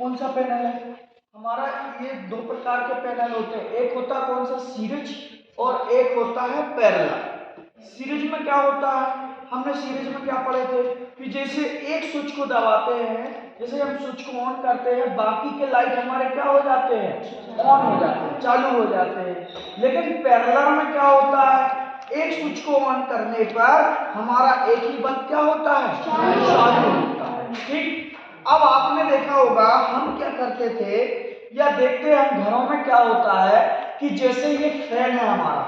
कौन सा पैनल है हमारा? ये दो प्रकार के पैनल होते हैं, एक होता है कौन सा, सीरीज, और एक होता है पैरेलल। सीरीज में क्या होता है, हमने सीरीज में क्या पढ़े थे कि जैसे एक स्विच को दबाते हैं, जैसे हम स्विच को ऑन करते हैं, बाकी के लाइट हमारे क्या हो जाते हैं, ऑन हो जाते हैं, चालू हो जाते हैं। लेकिन पैरेलल में क्या होता है, एक स्विच को ऑन करने पर हमारा एक ही बल्ब क्या होता है, चालू होता है। ठीक, अब आपने देखा होगा हम क्या करते थे या देखते हैं हम घरों में क्या होता है कि जैसे ये फैन है हमारा,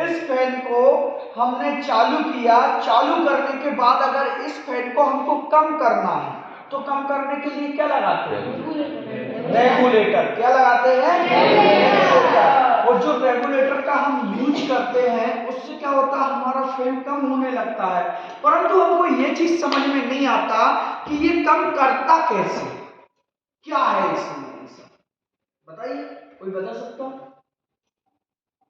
इस फैन को हमने चालू किया, चालू करने के बाद अगर इस फैन को हमको कम करना है तो कम करने के लिए क्या लगाते हैं, रेगुलेटर। क्या लगाते हैं, रेगुलेटर। और जो रेगुलेटर का हम यूज करते हैं उससे क्या होता है, हमारा फैन कम होने लगता है। परंतु हमको ये चीज समझ में नहीं आता कि ये कम करता कैसे, क्या है इसमें, बताइए, कोई बता सकता?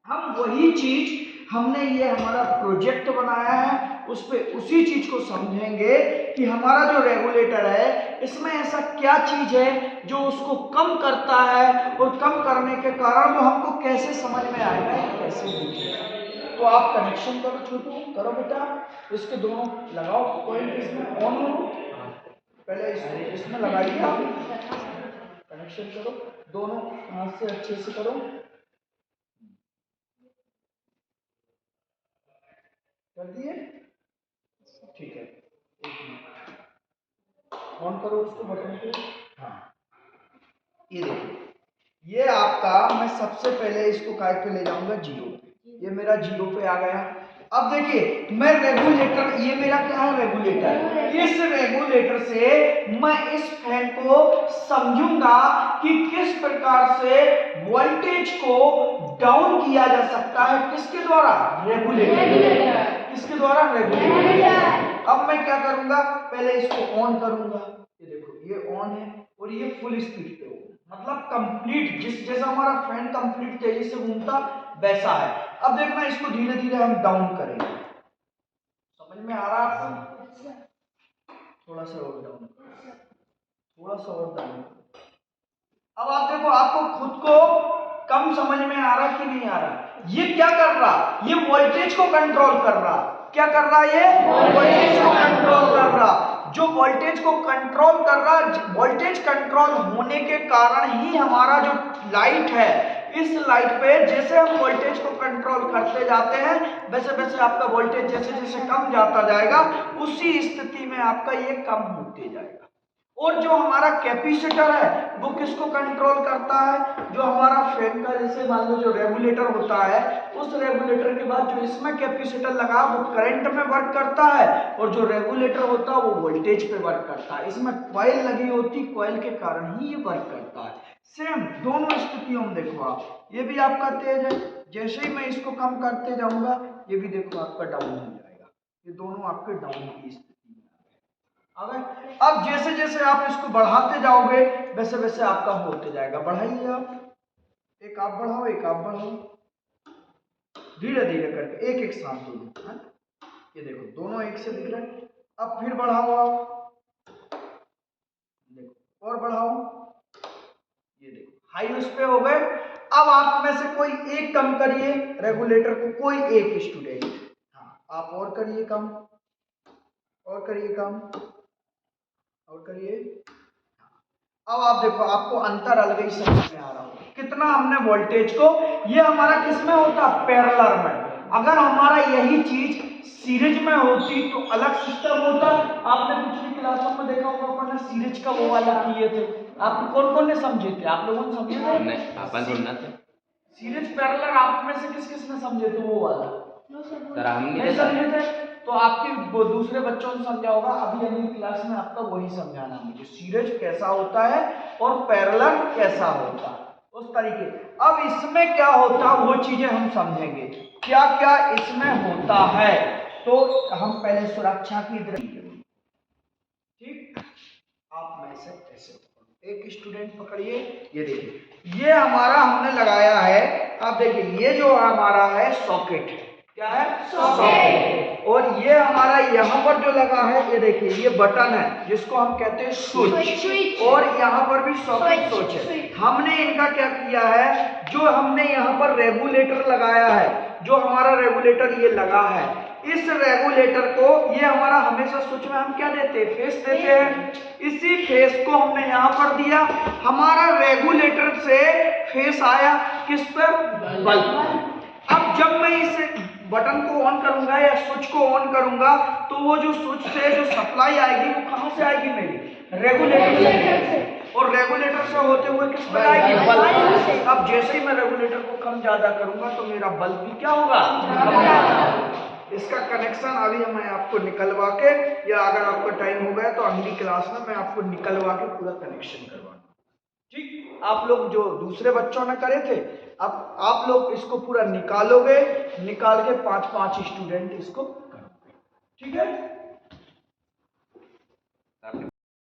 हम वही चीज हमने ये हमारा प्रोजेक्ट बनाया है, उस पे उसी चीज को समझेंगे कि हमारा जो रेगुलेटर है इसमें ऐसा क्या चीज है जो उसको कम करता है, और कम करने के कारण वो हमको कैसे समझ में आएगा, कैसे दिखेगा। तो आप कनेक्शन करो, छोटू करो बेटा, इसके दोनों लगाओ पॉइंट, इसमें ऑन हो, पहले इसमें लगाइए, आप कनेक्शन करो, दोनों हाथ से अच्छे से करो, कर दिए, ठीक है, एक मिनट ऑन करो उसको बटन को। हाँ, ये देखिए, ये आपका, मैं सबसे पहले इसको काय पे ले जाऊंगा, जीरो, ये मेरा जीरो पे आ गया। अब देखिए मैं रेगुलेटर, ये मेरा क्या है, रेगुलेटर, इस रेगुलेटर से मैं इस फैन को समझूंगा कि किस प्रकार से वोल्टेज को डाउन किया जा सकता है, किसके द्वारा, रेगुलेटर। किसके द्वारा, रेगुलेटर। अब मैं क्या करूंगा, पहले इसको ऑन करूंगा, ये देखो ये ऑन है और ये फुल स्पीड पे होगा, मतलब कंप्लीट, जैसा हमारा फैन कंप्लीट तेजी से घूमता वैसा है। अब देखना इसको धीरे धीरे हम डाउन करेंगे, समझ में आ रहा है आपको? थोड़ा सा और डाउन, थोड़ा सा और डाउन। अब आप देखो, आपको खुद को कम समझ में आ रहा कि नहीं आ रहा? ये क्या कर रहा, ये वोल्टेज को कंट्रोल कर रहा, क्या कर रहा, ये वोल्टेज को कंट्रोल कर रहा। जो वोल्टेज को कंट्रोल कर रहा, वोल्टेज कंट्रोल होने के कारण ही हमारा जो लाइट है, इस लाइट पे जैसे हम वोल्टेज को कंट्रोल करते जाते हैं वैसे वैसे आपका वोल्टेज जैसे जैसे कम जाता जाएगा, उसी स्थिति में आपका ये कम होते जाएगा। और जो हमारा कैपेसिटर है वो किसको कंट्रोल करता है, जो हमारा फैन का, जैसे मान लो जो रेगुलेटर होता है, उस रेगुलेटर के बाद जो इसमें कैपेसिटर लगा वो करंट में वर्क करता है, और जो रेगुलेटर होता है वो वोल्टेज पे वर्क करता है। इसमें कॉइल लगी होती, कॉइल के कारण ही ये वर्क करता है। सेम दोनों स्थितियों में देखो आप, ये भी आपका तेज है, जैसे ही मैं इसको कम करते जाऊंगा ये भी देखो आपका डाउन हो जाएगा, ये दोनों आपके डाउन की स्थिति में आ गए। अब जैसे जैसे आप इसको बढ़ाते जाओगे वैसे वैसे आपका होते जाएगा, बढ़ाइए आप, एक आप बढ़ाओ, एक आप बढ़ाओ, धीरे धीरे करके, एक एक साथ दोनों, ये देखो दोनों एक से दिख रहे हैं। अब फिर बढ़ाओ आप, देखो और बढ़ाओ, ये देखो हाई उस पे हो गए। अब आप में से कोई एक कम करिए रेगुलेटर को, कोई एक स्टूडेंट, हाँ आप और करिए कम, और करिए कम, और करिए। अब आप देखो, आपको अंतर अलग ही समझ में आ रहा हो कितना हमने वोल्टेज को, ये हमारा किसमें होता, पैरेलल में। अगर हमारा यही चीज सीरीज में होती तो अलग सिस्टम होता। आपने पिछली क्लासों में देखा होगा अपन ने सीरीज का वो वाला किए थे, आप कौन कौन ने समझे थे, आप लोगों ने समझे थे? सीरीज पैरेलल आप में से किस किस ने समझे थे वो वाला? सर हम नहीं समझे थे, तो आपके दूसरे बच्चों ने समझा होगा। अभी अगली क्लास में आपका वही समझाना मुझे, सीरीज कैसा होता है और पैरेलल कैसा होता है, उस तरीके। अब इसमें क्या होता है वो चीजें हम समझेंगे, क्या क्या इसमें होता है। तो हम पहले सुरक्षा की दृष्टि, ठीक, आप में से ऐसे एक स्टूडेंट पकड़िए, ये देखिए ये हमारा हमने लगाया है। आप देखिए ये जो हमारा है सॉकेट, क्या है, सॉकेट। और ये हमारा यहाँ पर जो लगा है, ये देखिए ये बटन है जिसको हम कहते हैं स्विच, और यहाँ पर भी सॉकेट स्विच है। हमने इनका क्या किया है, जो हमने यहाँ पर रेगुलेटर लगाया है, जो हमारा रेगुलेटर ये लगा है, इस रेगुलेटर को, ये हमारा हमेशा स्विच में हम क्या देते हैं, फेस देते हैं। इसी फेस को हमने यहाँ पर दिया, हमारा रेगुलेटर से फेस आया किस पर, बल्ब। अब जब मैं इस बटन को ऑन करूंगा या स्विच को ऑन करूंगा, तो वो जो स्विच से जो सप्लाई आएगी वो कहां से आएगी, मेरी रेगुलेटर से, और रेगुलेटर से होते हुए किस पर आएगी, बल्ब से। अब जैसे ही मैं रेगुलेटर को कम ज्यादा करूंगा तो मेरा बल्ब भी क्या होगा, इसका कनेक्शन अभी मैं आपको निकलवा के, या अगर आपको टाइम हो गया तो अगली क्लास में मैं आपको निकलवा के पूरा कनेक्शन करवा, ठीक। आप लोग जो दूसरे बच्चों ने करे थे, अब आप लोग इसको पूरा निकालोगे, निकाल के 5-5 स्टूडेंट इसको करोगे, ठीक है।